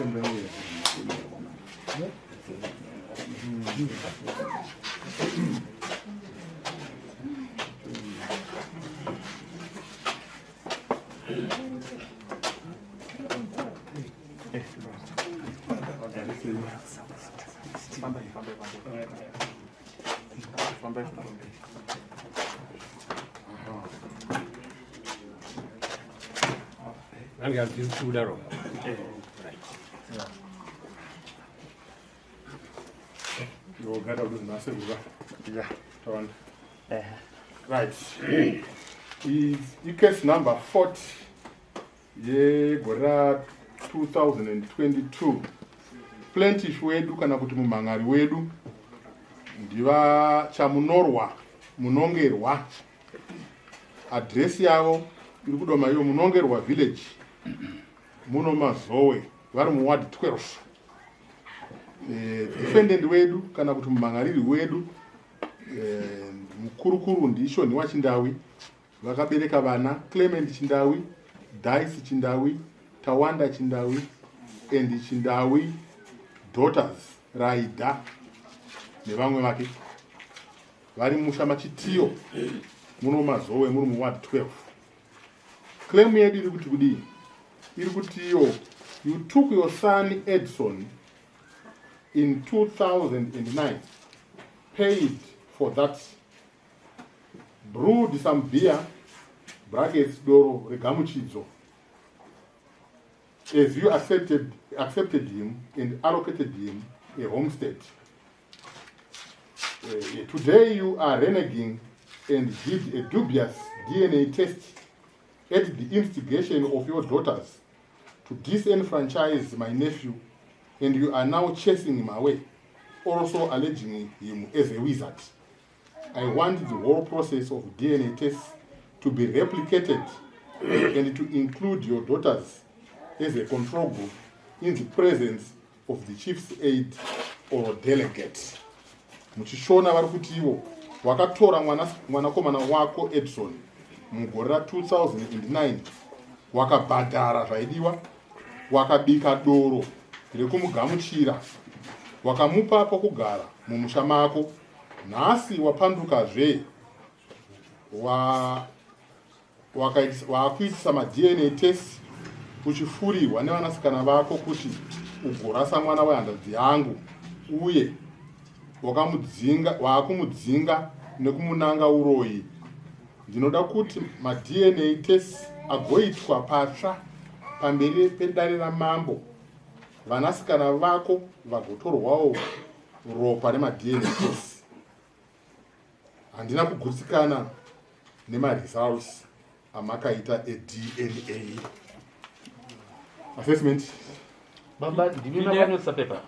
I'm going to do two there. You'll get out of the massive. Yeah. Right. Is case number 40, Gora 2022. Plaintiff wedu kana kuti mumangari wedu ndiva chamunorwa munongerwa. Address yavo iri kudoma iyo munongerwa village muno Mazowe vari mu ward 12. Defendant wedu kana kuti mumangariri wedu mukurukuru ndishoni waChindawi vakabereka vana Clement Chindawi, Dice Chindawi, Tawanda Chindawi and Chindawi daughters Raida nevamwe vake vari musha machitiyo muno Mazowe muri mu ward 12. Claim yedu iri kuti kudii? Iri kuti you took your son Edson in 2009, paid for that, brewed some beer, brackets doro regamuchizo, as you accepted him and allocated him a homestead. Today you are reneging and did a dubious DNA test at the instigation of your daughters to disenfranchise my nephew, and you are now chasing him away, also alleging him as a wizard. I want the whole process of DNA tests to be replicated and to include your daughters as a control group in the presence of the chief's aide or delegate. Muchishona vari kuti ivo wakatora mwanakomana wako Edson mugore ra 2009 wakabhadhara zvaidiwa, wakabika doro rekumugamuchira, wakamupa pokugara mumusha mako. Nhasi wapandukazve wakuitisa madNA test uchifurirwa nevanasikana vako kuti ugorasa mwana wehandadzi yangu, uye wakumudzinga nekumunanga uroyi. Ndinoda kuti madNA test agoitwa patsva pamberi pedare ramambo, vanasikana vako vagotorwawo ropa remadNA test. Handina kugutsikana nemaresults amakaita eDNA assessment. Baba, ndimi makanyosa pepa.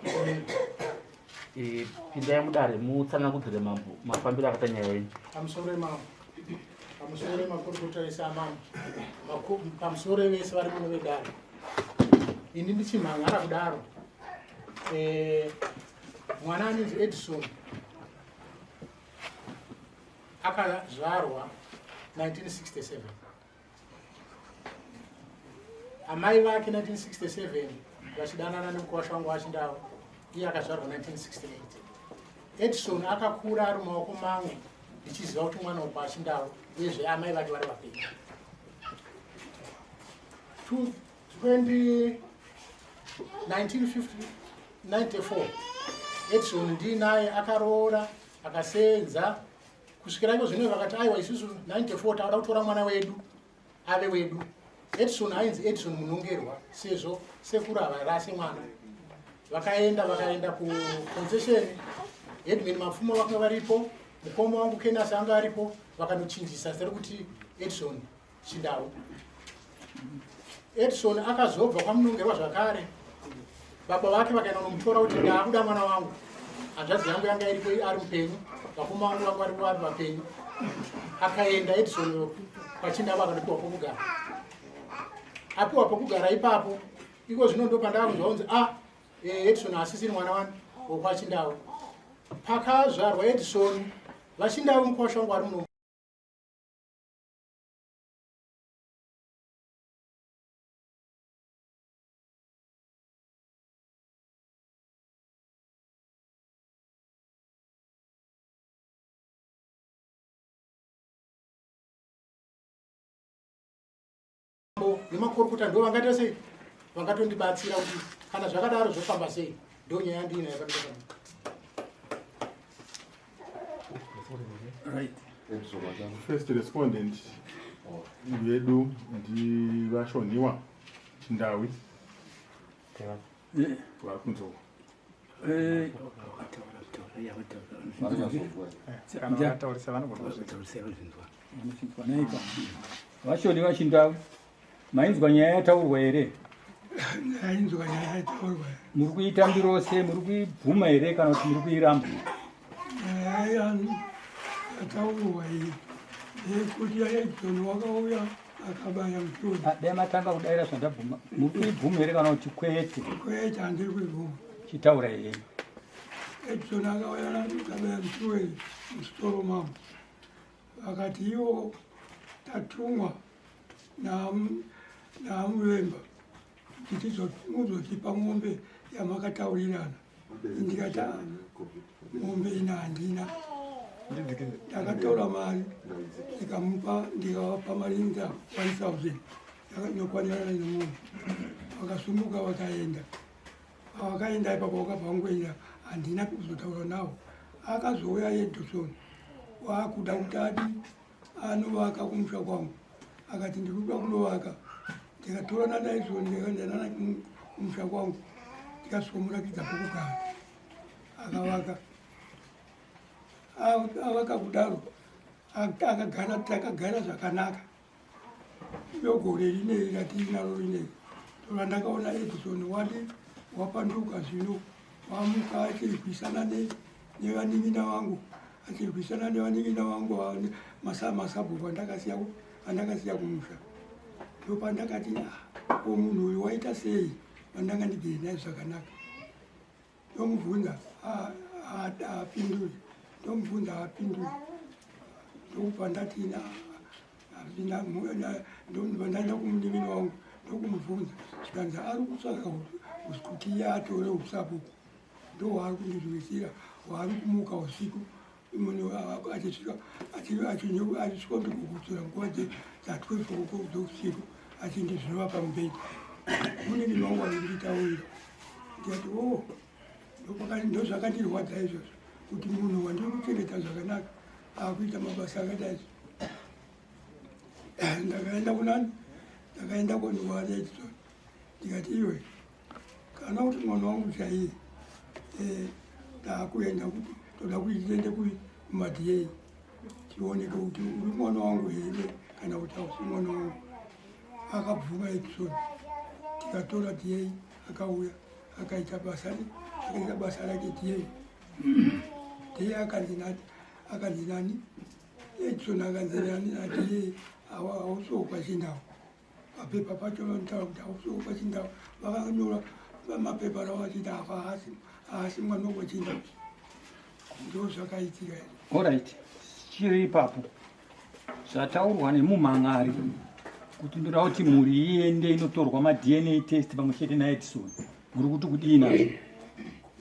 Pindai mudare mutsanangudzire mambo mafambiro akaita nyaya yenyu. Pamusoro makurukota ese amambo, pamusoro vese vari muno vedare. Ini ndichimhangara kudaro. Mwana anonzi Edison akazvarwa 1967. Amai vake 1967 vachidanana nemukosha wangu waChindawu, iye akazvarwa 1968. Edison akakura ari mumaoko mamwe ndichiziva kuti mwana wako waChindawu, uyezve amai vake vari vapenyu. 1994 Edison ndinaye akaroora akasenza kusvikira iko zvino vakati aiwa isusu 94 tauda kutora mwana wedu ave wedu. Edison ainzi Edison munongerwa sezvo sekuru havarase mwana. Vakaenda kuconcession, Edwin Mapfumo vanga varipo, mukoma wangu Kenasi anga aripo, vakanochinjisa zita rekuti Edison Chindawu. Edison akazobva kwamunongerwa zvakare. Baba vake vakaenda kunomutora kuti ndakuda mwana wangu, hanzvadzi yangu yanga iripo ari mupenyu, vakoma vangu vanga varipo vari vapenyu. Akaenda Edison kwaChindawu akanopiwa pokugara. Apiwa pokugara ipapo, iko zvino ndo pandakunzwa kunzi Edison asisiri mwana wani wokwaChindawu. Pakazvarwa Edison, vaChindawu mukosha wangu vari muno ko nemakorokota ndo vangaita sei vangatondibatsira kuti kana zvakadaro zvofamba sei. Ndo nyaya yandina yakadika. Right. First respondent vedu ndivashoniwa Chindawi vakunzo vashoniwa Chindawi mainzwa nyaya yataurwa here? Ainzwa nyaya yataurwa. Muri kuita mbirose, muri kuibvuma here kana kuti muri kuiramba? Nyaya yataurwa iyi yekuti Edison wakauya akabaya Mutoni. Dai matanga kudaira zvandabvuma. Muri kuibvuma here kana kuti kwete? Kwete handiri kuibvuma. Chitaura here. Edison akauya akabaya Mutoni musitoro mamo. Akati iwo tatumwa namuvemba kuti muzotipa mombe yamakataurirana. Ndikati mombe ina handina. Ndakatora mari ndikamupa ndikavapa marinda 1000 yakanyokwanirana nemombe. Vakasumuka vakaenda. Vakaenda ipapo vakabva ngoenda handina kuzotaura navo. Akazouya Edison wakuda kuti ati anovaka kumusha kwangu. Akati ndikuda kunovaka. Ndikatora naDaison ndikaenda kumusha kwangu. Ndikasvomurakidza pokugara. Akavaka. Avaka kudaro takagara zvakanaka. Yogore rinei ratinaro rinei. Tora ndakaona Edison wati wapanduka zvino wamuka achiri kuisana nevaning'ina vangu. Achiri kuisana nevaning'ina vangu masabhuku andakasiya kumusha. Ndopandakati munhu uyu waita sei vandanga ndigere naye zvakanaka. Ndomubvunza haapinduri. Ndomubvunza haapinduri. Ndokubva ndati ndaenda kumuning'ina wangu ndokumubvunza zvikanzi ari kutsvaga kuti iye atore usabhuku. Ndo hwaari kundizwisira hwaari kumuka usiku munhu achisvika achishondikukutsura nguva dza12 dzeusiku achindizvinova pamubhedha. Muning'ina wangu ainditaurira ndikati ndozvakandirwadza izvozvo kuti munhu wandiri kuchengeta zvakanaka akuita mabasa akadai. Ndakaenda kunani? Ndakaenda kundovana Edison ndikati iwe kana kuti mwana wangu chaiye ndakuenda kuti toda kuti tiende kumaDA tioneke kuti uri mwana wangu here kana kuti hausi mwana wangu. Akabvuma Edison. Tikatora DA akauya akaita basa rake DA akandinani Edison akanzinani naDA hausokwa Chindawi. Mapepa pacho vanotaura kuti hausokwa Chindawi. Vakanyora mapepa ravo vachiti apa haasi mwana weChindawi. Ndo zvakaitika. Alright. Chiri ipapo zvataurwa nemumhan'ari kuti ndoda kuti mhuri iende inotorwa maDNA test pamwe chete naEdison. Muri kuti kudii nazvo?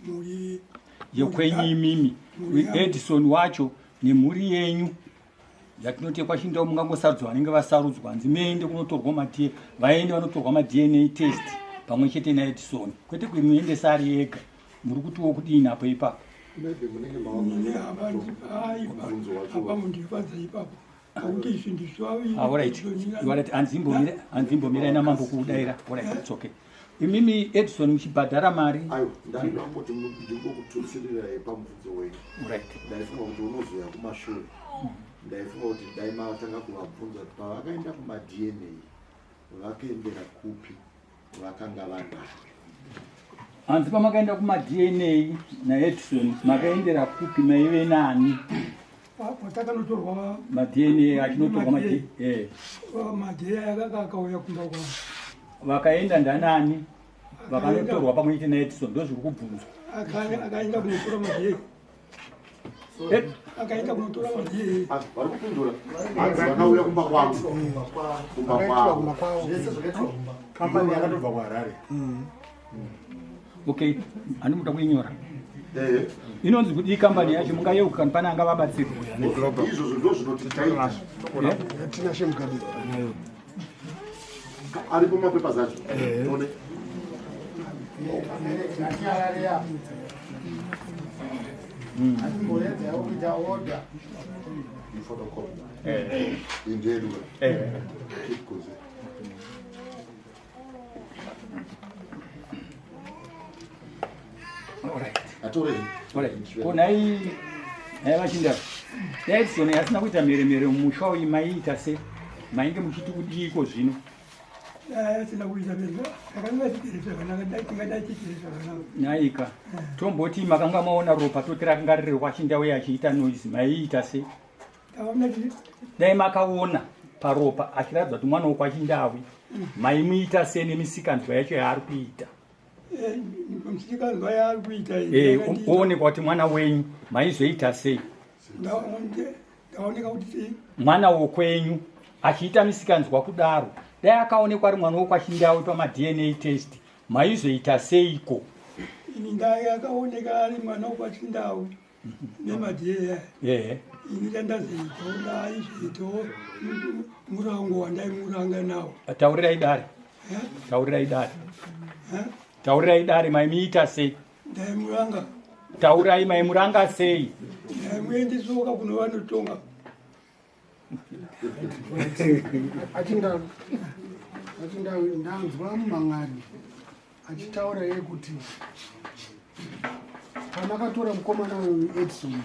Mhuri yekwenyu imimi Edison wacho nemhuri yenyu yatinotekwa Chindawi mungangosarudzwa vanenge vasarudzwa hanzi muende kunotorwa vaende vanotorwa maDNA test pamwe chete naEdison. Kwete kuti muendesa ari ega. Muri kutiwo kudii napo ipapo? apa mundifadza ipapo akuti izvi ndizvavi. Alright, hanzimbomirai namambo kuudaira. Alright, it's okay. Imimi Edison muchibhadhara mari. Ayo, ndangoti ndingokututsirira pamubvunzo wenyu. Right. Ndaifunga kuti unozoya kumashure. Ndaifunga kuti dai matanga kuvabvunza kuti pavakaenda kumaDNA vakaendera kupi vakanga vandari. Hanzi pamakaenda kumaDNA naEdison makaendera kupi maive nani? Patakanotorwa maDNA achinotorwa maDNA akauya kumba kwangu. Vakaenda ndanani? Vakanotorwa pamwe chete naEdison. Ndo zviri kubvunzwa. Akaenda kunotora maDNA. Akaenda kunotora maDNA. Vari kupindura. Vakauya kumba kwangu. Kumba kwangu. Kampani yakatobva kuHarare. Okay, handi muda kuinyora. Inonzi kuti ikambani yacho mungayeuka pane anga vabatsirwa. Izvozvo ndo zvinotitaita. Tina shemukadzi. aripo mapepa zacho tone photocopy indeed keep goes atore konai vachinda Edison asina kuita mheremhere mumusha uyu maiita se mainge muchiti kudiko zvino asina kuita mheremhere akangatikiri zvakanaka tingadai tikiri zvakanaka nyaika tomboti makanga maona ropa tote rakanga riri kwachindauye achiita noise maiita se dai makaona paropa achiratidza kuti mwana wokwachindawi maimuita se nemisikanzwa yacho yaari kuita musikanzwa yaari kuita oonekwa kuti mwana wenyu maizoita sei ndaoneka kuti mwana wokwenyu achiita misikanzwa kudaro dai akaonekwa ari mwana wokwachindawi pamadna test maizoita seiko ini ndai akaoneka ari mwana wokwachindawi nemadna ini dandazeito ndaizveito murango wandaimuranga nawo taurirai dare taurirai dare taurirai dare maimuita sei ndaimuranga taurai maimuranga sei ndaimuendesoka kuno vanotonga achinda ndanzwa mumang'ari achitaura iye kuti pamakatora mukomana uyu Edison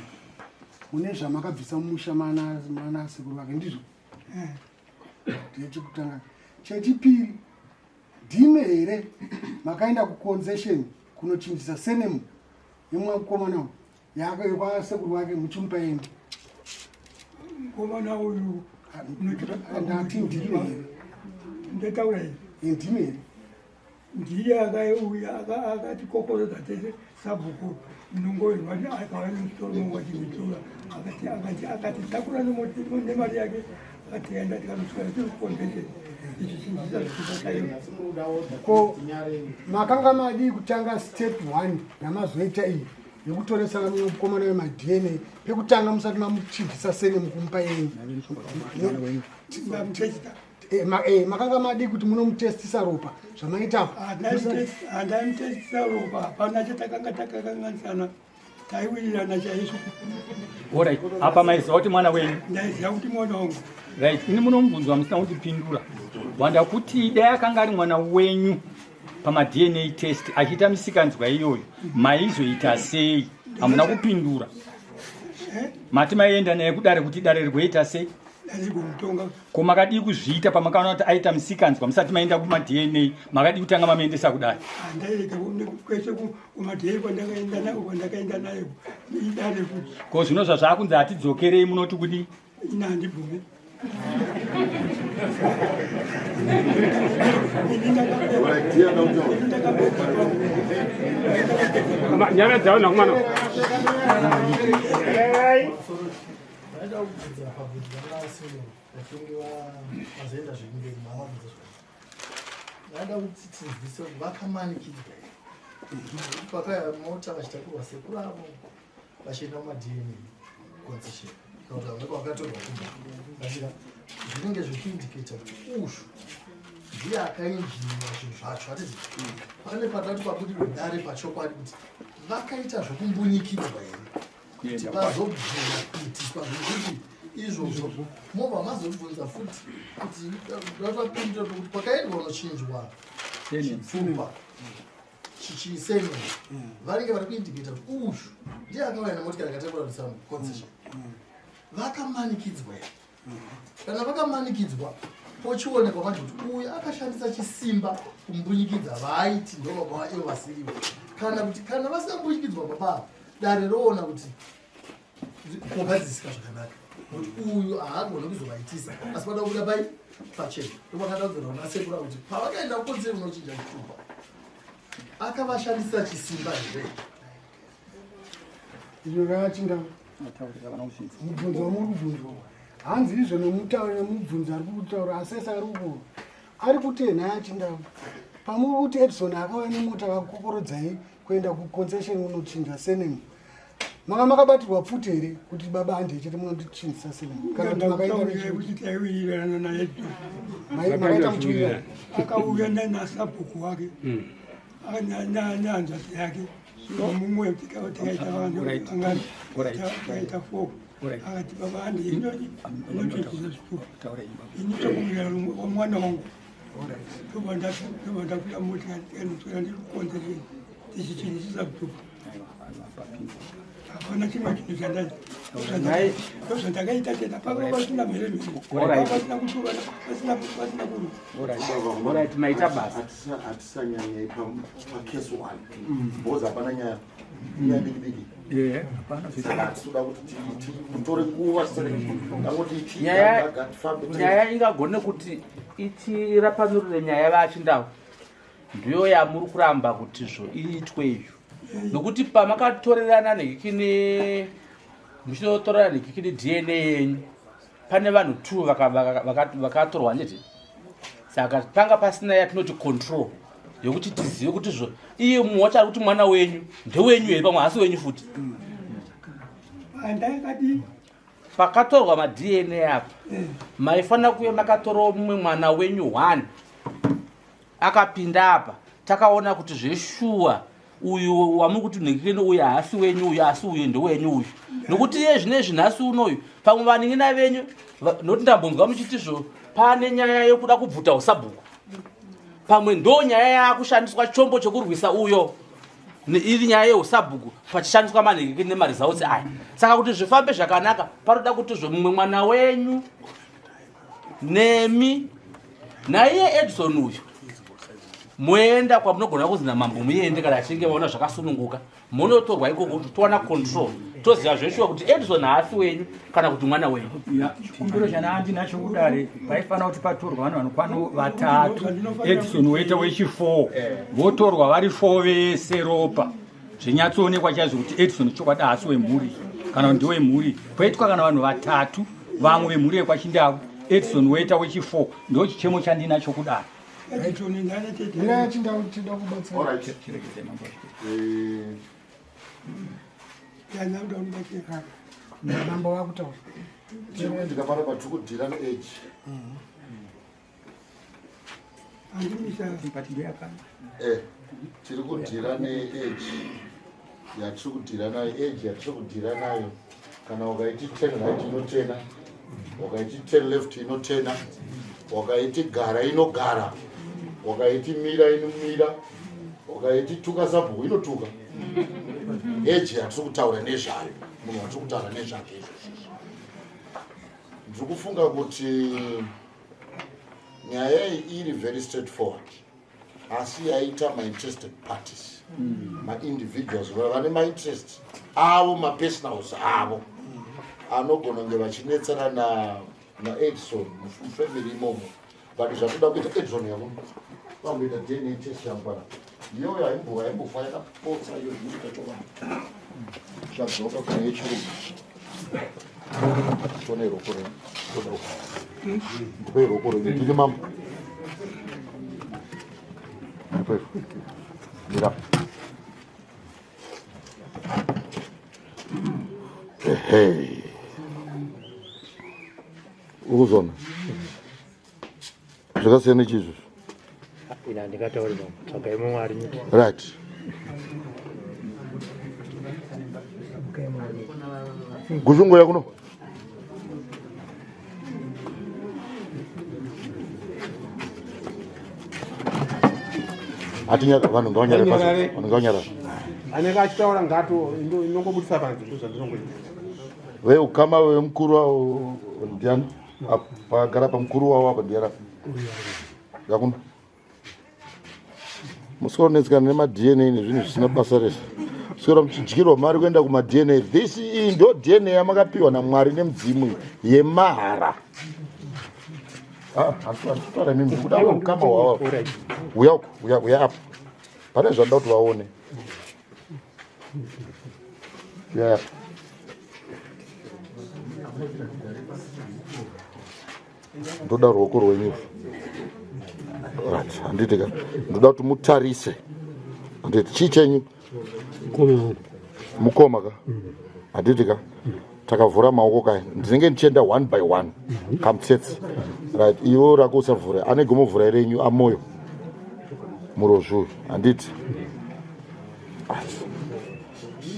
mune zvamakabvisa mumusha mana sekuru vake ndizvo ndechekutanga. Chechipiri, ndime here makaenda kuconcession kunochinjisa senemu yemwa mukomana uyu yakwasekuru vake muchimupa ende mukomana uyu ndati ndime here ndetaura here ndime here ndiye akauya akatikokorodza tese sabhuku nongoerwa akauya nemusoro wachimitura akati takura nemari yake akati enda tikanoswera tiriconvention ichishinjisa ko makanga madi kutanga step 1 yamazoita iyi yekutoresana mukomana wemadna pekutanga musati mamuchibvisa sene mukumupa yenyu makanga madi kuti munomutestisa ropa zvamaitapo handamutestisa ropa hapana chatakanga takakanganisana taiwirirana chaizvo. Alright, apa maiziva kuti mwana wenyu? Ndaiziva kuti mwana wangu. Right, ini munombunzwa musina kutipindura. Wanda kuti dai akanga ari mwana wenyu pamadna test achiita misikanzwa iyoyo maizoita sei? Hamuna kupindura. Mati maienda naye kudare kuti dare rigoita sei? Ko makadi kuzviita pamakaona kuti aita misikanzwa musati maenda kumadna makadi kutanga mamuendesa kudare? Handaireka kwese kumadna kwandakaenda naye idare kuti. Ko zvinozva zvakunzi hatidzokerei munoti kudi? Ina handibvume. Nyama dzao na kumano. Ndaida kubvunza pabvunzo rakasiyana vafungiwa mazoenda zvekumberi mamabvunza ndaida kuti tinzwise kuti vakamanikidzwa pakaya mota vachitakurwa sekuru avo vachienda kumadna concession kana kuti vamwe vakatorwa kumba zvinenge zvichiindiketa kuti uzvu ndiye akainjiniwa zvinhu zvacho hatiti pane padati pabudirwe dare pachokwadi kuti vakaita zvokumbunyikidzwa here kuti vazobvira kuitiswa zvekuti izvozvo movha mazobvunza futi kuti vatapindura kuti kwakaendwa unochinjwa chipfumba chichisenwa vanenge vari kuindiketa kuti uzvu ndiye akauya nemotikari akatekurarisa concession vakamanikidzwa here kana vakamanikidzwa pochionekwa manje kuti uyu akashandisa chisimba kumbunyikidza vaiti ndobaba vaevo vasirivo kana kuti kana vasingambunyikidzwa baba dare roona kuti kogadzisika zvakanaka kuti uyu haagone kuzovaitisa asi pada kubuda pai pachena ndopakataudzirwa nasekura kuti pavakaenda kukonzeri unochinja chitupa akavashandisa chisimba here izvo vakachinda mubvunzo wamurikubvunzwa hanzi izvo nemubvunzo ari kutaura asese ari kutenha achinda pamuri kuti Edison akauya nemota akakokorodzai kuenda kuconcession unochinja senemu manga makabatirwa pfuti here kuti baba ande chete munondichinisa sei kana kuti makaitakuwirirana naye makaita muchiwirana akauya nasabhuku wake nehanzvadzi yake mumwe tikaita fo akati baba ande inoni inochochisa zvitupa inotokuwirana wamwana wangu tobandakuda motikanotora ndikukonzerei tichichinjisa zvitupa hapana chimwe chinhu chandakaita tena pasina mhere pasina kutuvana pasina Alright, maita basa. hatisanyanyai pakesi 1 because hapana nyaya diki saka hatitoda kuti titore nguva angoti Nyaya ingagone kuti itirapanurire nyaya vachindau ndiyo yamuri kuramba kuti zvo iitwe izvo nokuti pamakatorerana nekikini muchinotorerana nekikini DNA yenyu pane vanhu 2 vakatorwa neti saka panga pasina yatinoti control yokuti tizive kuti zvo iye muwacha kuti mwana wenyu ndewenyu here pamwe hasi wenyu futi andakadi pakatorwa ma-DNA apa maifanira kuve makatorwa mumwe mwana wenyu 1 akapinda apa takaona kuti zveshuwa uyu wamuri kuti nekikeni uyu haasi wenyu uyu asi uyu ndewenyu uyu nokuti iye zvinezvi nhasi unoyu pamwe vaning'ina venyu nokuti ndambonzwa muchitizvo pane nyaya yekuda kubvuta usabhuku pamwe ndo nyaya yakushandiswa chombo chokurwisa uyo iri nyaya yeusabhuku pachishandiswa manhekekeni nemaresults aya saka kuti zvifambe zvakanaka paroda kuti zvomumwe mwana wenyu nemi naiye Edison uyu moenda kwamunogona kuzi namambo muende kana achinge vaona zvakasununguka munotorwa ikoko kuti towana control toziva zveshuwa kuti Edison haasi wenyu kana kuti mwana wenyu. Chikumbiro chandinacho kudare paifanira kuti patorwa vanhu vanokwana 3 Edison woita wechi4 votorwa vari 4 vese ropa zvinyatsoonekwa chaizvo kuti Edison chokwadi haasi wemhuri kana kuti ndewemhuri poitwa kana vanhu 3 vamwe vemhuri yekwachindau Edison woita wechi4 ndo chichemo chandinacho kudare. namba wakutaura ndikapara patiri kudhirana age tiri kudhira neage yatiri kudhira nayo age yatiri kudhira nayo kana ukaiti 10 right inotena wakaiti 10 left inotena wakaiti gara inogara wakaiti mira inomira wakaiti tuka sabhuku inotuka age yatiri kutaura nezvayo munhu watiri kutaura nezvake izvozvo ndiri kufunga kuti nyaya iyi iri very straightforward asi yaita ma-interested parties ma-individuals vane ma-interest avo ma-personals avo anogona kunge vachinetsana naEdison mufamily imomo but zvakuda kuita Edison yavo vangoita DNA test yangwana iyo yaimbofa yakapotsa iyo zvinoita chovana zvadzoka kuna yechirungu tone roko ndipe roko ndine mambo mira ukuzona zvakasiyana chizvo ina ndikataurira tsvaga imwe nyika right kushungu yakuno atinyara vanhu ngavanyara anenge achitaura ngato inongobudisa panze ndozvandinongoita veukama vemukuru wavo ndiani pagara pamukuru wavo apa ndiara yakuno musikaronetsikana nema-DNA nezvinhu zvisina basa rese sikora muchidyirwa mari kuenda kuma-DNA this iyi ndo DNA yamakapiwa namwari nemudzimu yemahara handitaura mimi kuda ukama hwavo uya apa pane zvandida kuti vaone uya apa ndoda ruoko rwenyu right handiti ka ndoda kuti mutarise handiti chii chenyu mukoma ka handitika takavhura maoko kaya ndinenge ndichienda 1 by 1 kamutsetse right iwo rako usavhura anege muvhura renyu amoyo murozvuyu handiti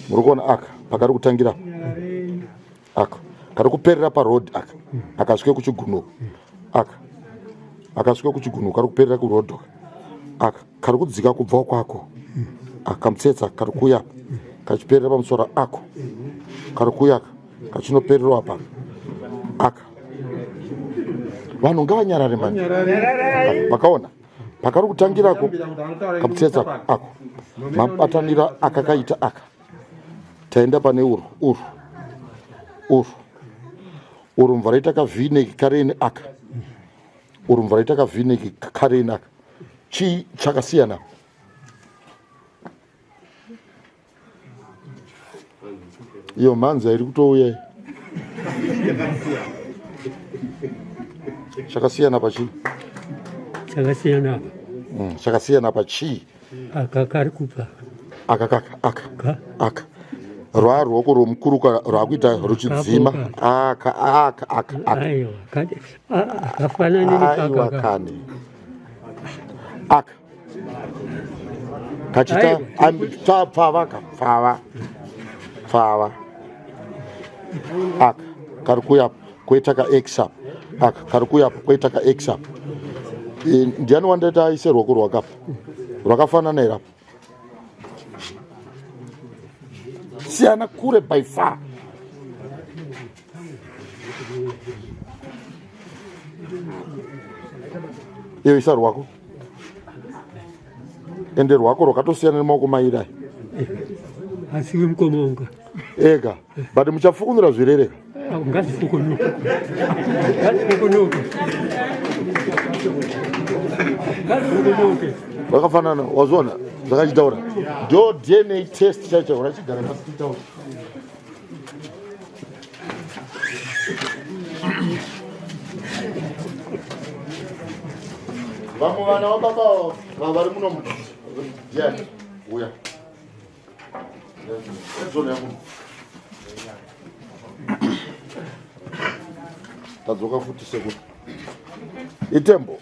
muri kuona aka pakari kutangira aka kari kuperera parodhi aka akasvike kuchigunuko aka akasvike kuchigunuko kari kuperera kurodho aka kari kudzika kubva kwako akamutsetse kari kuya kachiperera pamusoro ako kari kuya kachinopererwa pa aka vanhu ngavanyarare mani vakaona pakari kutangirako kamutsetsa ako mabatanira akakaita aka taenda pane uru mvura ita kavhineki kareni aka uru mvura ita kavhineki kareni aka chii chakasiyana iyo mhanza iri kutouya chakasiyana pachii chakasiyana pachii aka kari kubva aka rwaruoko rwomukuruka rwakuita ruchidzima akafananiaiwa kane aka kachita pfava aka kari kuyapo kwoita kaexap aka kari kuyapo kwoita kaexap ndiani wandaita aise ruoko rwakapa rwakafanana irapo siyana kure by far iyo isa rwako ende rwako rwakatosiyana nemaoko maidai asiwe mukomonga ega but muchafukunira zvirereka ngazifukunuka vakafanana wazona zvakachitaura ndo DNA test chacho urachigara pasi kutaura vamwe vana vababa vari muno ndiani uya zona yamuno tadzoka futi sekuti itembo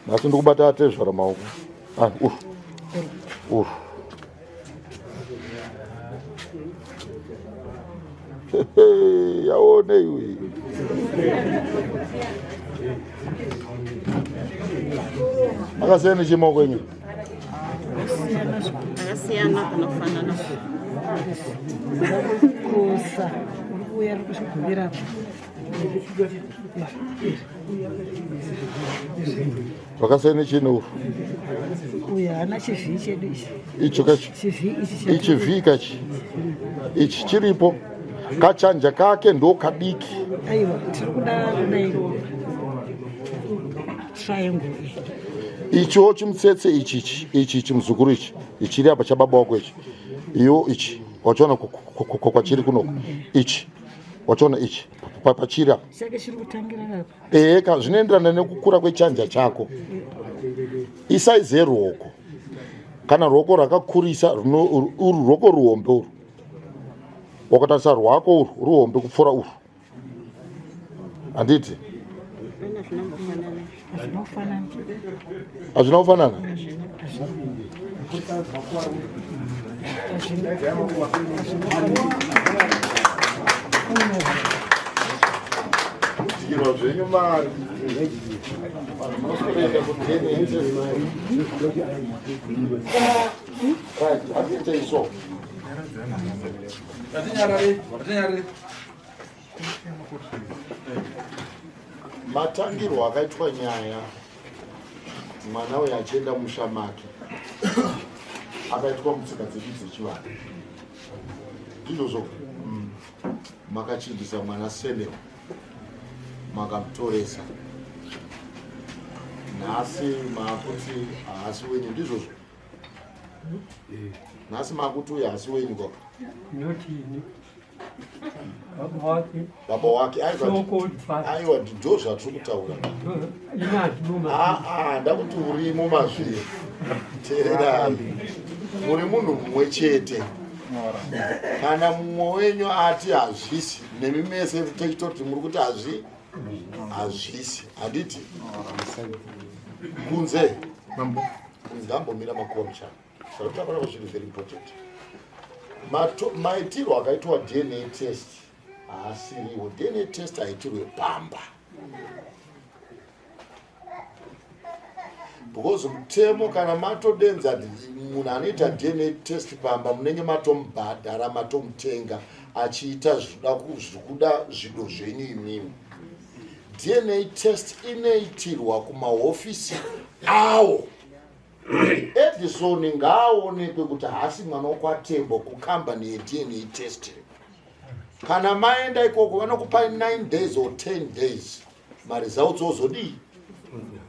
nhasi ndikubata atezvara maoko yaone iwe akasiyana chimaoko enyu akasiyana kunofanana kusa uya rikuchigumira vakasiyana chini uru uya hana chivhii chedu icho kachi ichi vhii kachi ichi chiripo kachanja kake ndo kadiki aiwa tiri kuda kudai triangle ichiwo chimutsetse ichi chimuzukuru ichi chiri apa chababa wako ichi iyo ichi wachiona kwachiri kunoko ichi wachiona ichi pachiri apa chake chiri kutangira apa zvinoenderana nekukura kwechanja chako isaizi yeruoko kana ruoko rwakakurisa uru ruoko ruhombe uru wakatarisa rwako uru ruhombe kupfuura uru handiti hazvina kufanana kudzikirwa zvenyu mari munoenda kutenaisoaziitei so matangirwo akaitwa nyaya mwana uyo achienda musha make akaitwa mutsika dzedu dzechivanhu ndizvozvo makachindisa mwana seneo makamutoresa nhasi maakuti haasi wenyu ndizvozvo nhasi maakuti uyo haasi wenyu kwako baba wake aiwa ndo zvatiri kutaura ndakuti urimo mazviri teererai muri munhu mumwe chete kana mumwe wenyu ati hazvisi, nemi mese techitoti muri kuti hazvisi, handiti kunze ndambomira makuva muchana saka takona zvinhu very important. Maitirwo akaitwa DNA test haasiriwo. DNA test haitirwe pamba, because mutemo kana matodenza munhu anoita DNA test pamba munenge matomubhadhara, matomutenga achiita zvikuda zvido zvenyu imimi. DNA test inoitirwa kumahofisi awo. Edison ngaaonekwe kuti haasi mwana wokwaTembo kukambani yeDNA test. Kana maenda ikoko vanokupai 9 days or 10 days maresults ozodii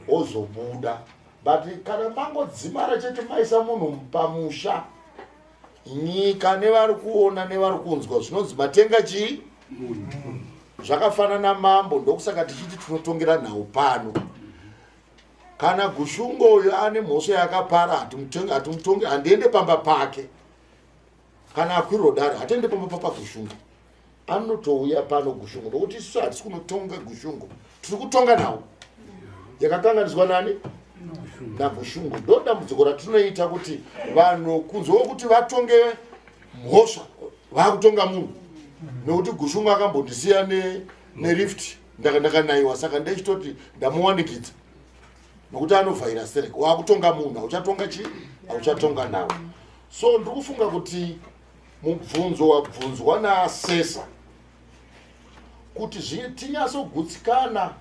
ozobuda. But kana mangodzimara chete maisa munhu pamusha, nyika nevari kuona nevari kunzwa zvinonzi matenga chii zvakafanana mambo. Ndokusaka tichiti tinotongera nhau pano. Kana Gushungo uyo ane mhosva yakapara hatimutonge, handiende pamba pake. Kana akwiriro dare hatiende pamba paGushungo, anotouya pano Gushungo, nokuti isusu hatisi kunotonga Gushungo, tiri kutonga nhau yakakanganiswa nani naGushungo. Ndo dambudziko ratinoita kuti vanhu kunze kwokuti vatonge mhosva vakutonga munhu, nokuti Gushungo akambondisiya nerift ndakanaiwa, saka ndechitoti ndamuwanikidza nokuti anovhaira sereka. Wakutonga munhu hauchatonga chii, hauchatonga nawo. So ndikufunga kuti mubvunzo wabvunzwa naasesa kuti tinyatsogutsikana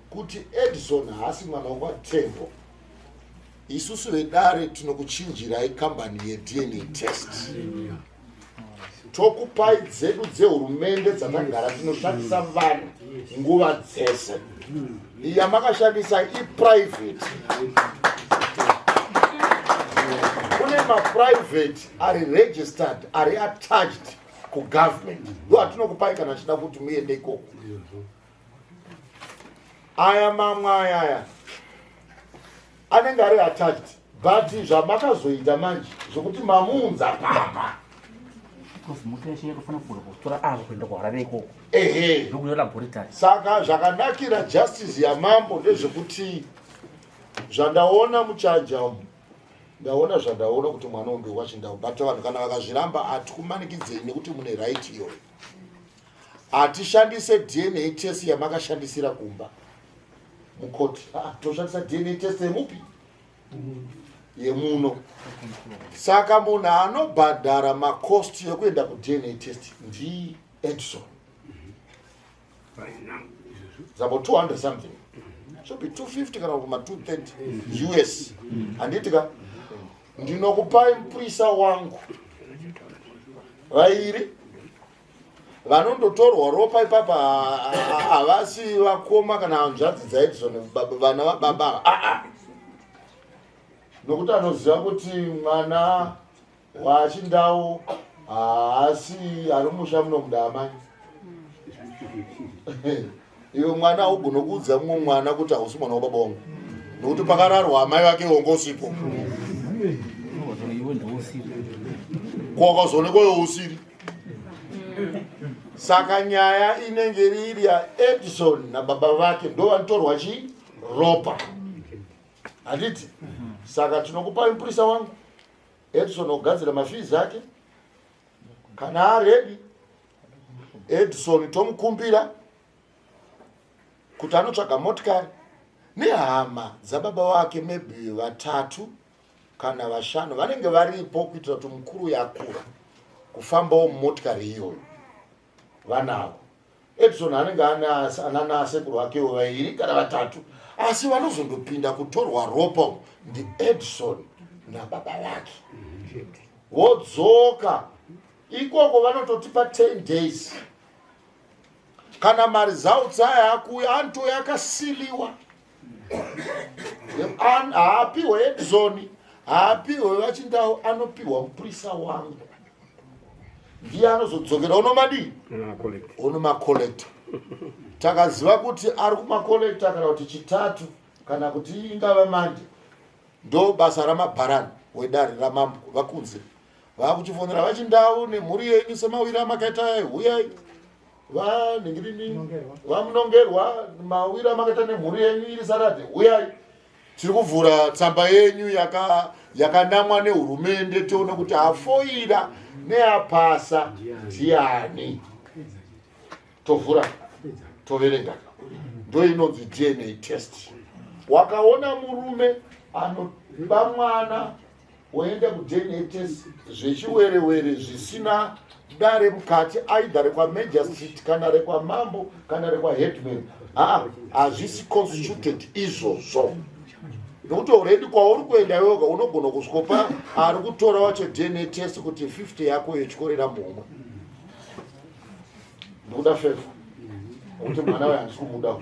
kuti Edison haasi mwana wokwaTembo, isusu vedare tinokuchinjirai kambani yeDNA test. Tokupai dzedu dzehurumende dzatagara tinoshandisa vanhu nguva dzese. Yamakashandisa iprivate. Kune maprivate ari registered, ari attached kugovernment. Ndo atinokupai kana chida kuti muende ikoko. Aya mamwe aya anenge ari attached, but zvamakazoita manje zvokuti mamuunza pamba. Saka zvakanakira justice yamambo ndezvekuti zvandaona muchaja umu, ndaona kuti mwana uyu wachindau, but vanhu kana vakazviramba hatikumanikidzei nekuti mune right iyoyo. Hatishandise DNA test yamakashandisira kumba mukoti, toshandisa DNA test yemupi? Yemuno. Saka munhu anobhadhara makosti ekuenda kuDNA test ndi Edison. Zabo 200 something. Should be 250 kana kuma 230 US. Anditika ndinokupai mpurisa wangu vairi vanondotorwa ropa ipapa, havasi vakoma kana hanzvadzi dzaEdison, vana vababa. Nokuti anoziva kuti mwana wachindau haasi ari musha muno mudamai. Iwe mwana haugona kuudza mumwe mwana kuti hausi mwana wababa wangu, nokuti pakararwa amai vake wongosipo. Kwakazoonekwa iwe usiri. Saka nyaya inenge iri yaEdison nababa vake ndo vanotorwa chii ropa, handiti? Saka tinokupa mpurisa wangu Edison ogadzira mafizi ake. Kana aredi Edison tomukumbira kuti anotsvaga motikari nehama dzababa wake, maybe 3 kana 5 vanenge varipo kuitira kuti mukuru yakura kufambawo mumotikari iyoyo vanavo. Edison anenge ana sekuru wake 2 kana 3, asi vanozondopinda kutorwa ropa ndi Edison nababa vake. Vodzoka ikoko vanototipa 10 days. Kana maresults aya akuya anto yakasiliwa. Haapiwe Edison, haapiwe vachindau, anopiwa mpurisa wangu. Ndiye anozodzokera unomadi unomakolekta. Takaziva kuti ari kumakolekta kana kuti chitatu kana kuti ingava manje, ndo basa ramabharani wedare ramambo vakunze vakuchifonera vachindau nemhuri yenyu semawira amakaita huyai vanhingirini vamunongerwa mawira amakaita nemhuri yenyu iri sarati huyai tiri kuvhura tsamba yenyu yakanamwa nehurumende tione kuti afoira neapasa ndiani. Tovhura toverenga ndo inonzi DNA test. Wakaona murume anoba mwana woenda kuDNA test zvechiwerewere zvisina dare mukati, aidha rekwa Major Street kana rekwa Mambo kana rekwa Headman, hazvisi constituted izvozvo. Nokuti already kwauri kuenda yoga unogona kuscopa ari kutora wacho DNA test kuti 50 yako yechikorera mumwe. Ndokuda fefu kuti mwana wayo handisi kumuda,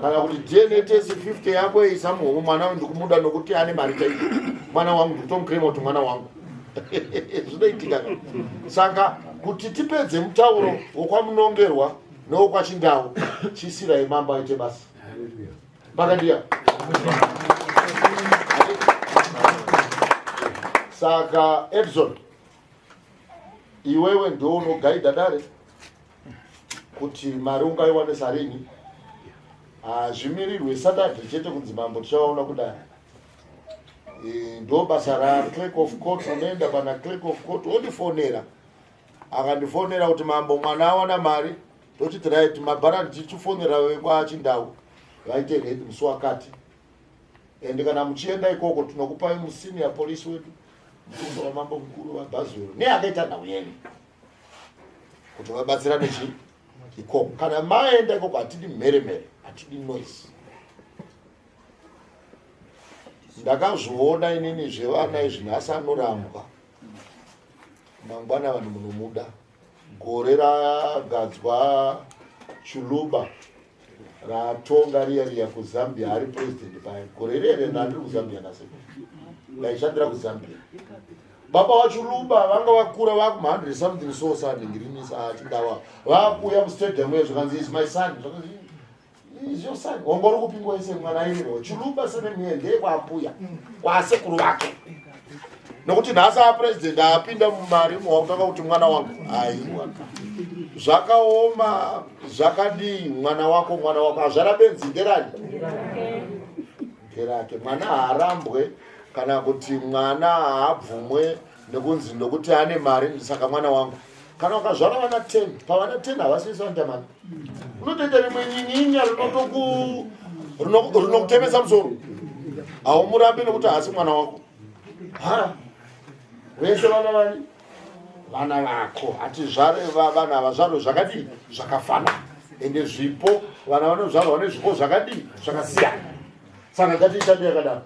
kana kuti DNA test 50 yako yeisa mumwe mwana wayo ndikumuda nokuti ane mari chaiko. Mwana wangu nditomukrema kuti mwana wangu zvinoitika. Saka kuti tipedze mutauro wokwamunongerwa newokwachindau, chisirai mambo aite basa. Makandiya. Saka Edson, iwewe ndio unogaidha dare kuti mari ungaiwane sarini. Zvimirirwe Saturday chete kunzi mambo tichaona kudai. Ndo basa ra clerk of court, unoenda pana clerk of court ondifonera. Akandifonera kuti mambo mwana awana mari, ndoti right mabharani tichifonera wewe kwa chindau. Vaite redi musi wakati. Ende kana muchienda ikoko tinokupai musenior police wedu, mutumbo wa mambo mkuru wa Bazuru neakaita nauyeni kuti vabatsirane ikoko. Kana maenda ikoko hatidi mheremhere, hatidi noise. Ndakazviona inini zvevana izvi nhasi anorambwa mangwana vanhu munomuda. Gore ragadzwa Chuluba ratonga riya kuZambia ari president paya. Gore rere ndandiri kuZambia naseko ndaishandira kuZambia. Baba waChuluba vanga vakura vaku 100 something so saningirinisha achindawa vakuya mustadium yezvakanzi is my son. Is your son? Ongori kupingwa ise mwana iro. Chuluba sene miende kwapuya kwasekuru vake. Nokuti nhasa president apinda mumari muwakutaka kuti mwana wangu aiwa. Zvakaoma zvakadi mwana wako azvara benzi nderani? Nderake. Mwana haarambwe kana kuti mwana haabvumwe nekunzi ndokuti ane mari saka mwana wangu. Kana ukazvara vana 10, pavana 10 havasiisa ndamani. Unotoita rimwe nyinyinya rinokutemesa musoro. Haumurambi nokuti hasi mwana wako. Vese vana vani? Vana vako. Ati zvare vana vazvaro zvakadi zvakafana. Ende zvipo vana vanozvarwa nezvipo zvakadi zvakasiyana. Saka ngatiita yakadaro.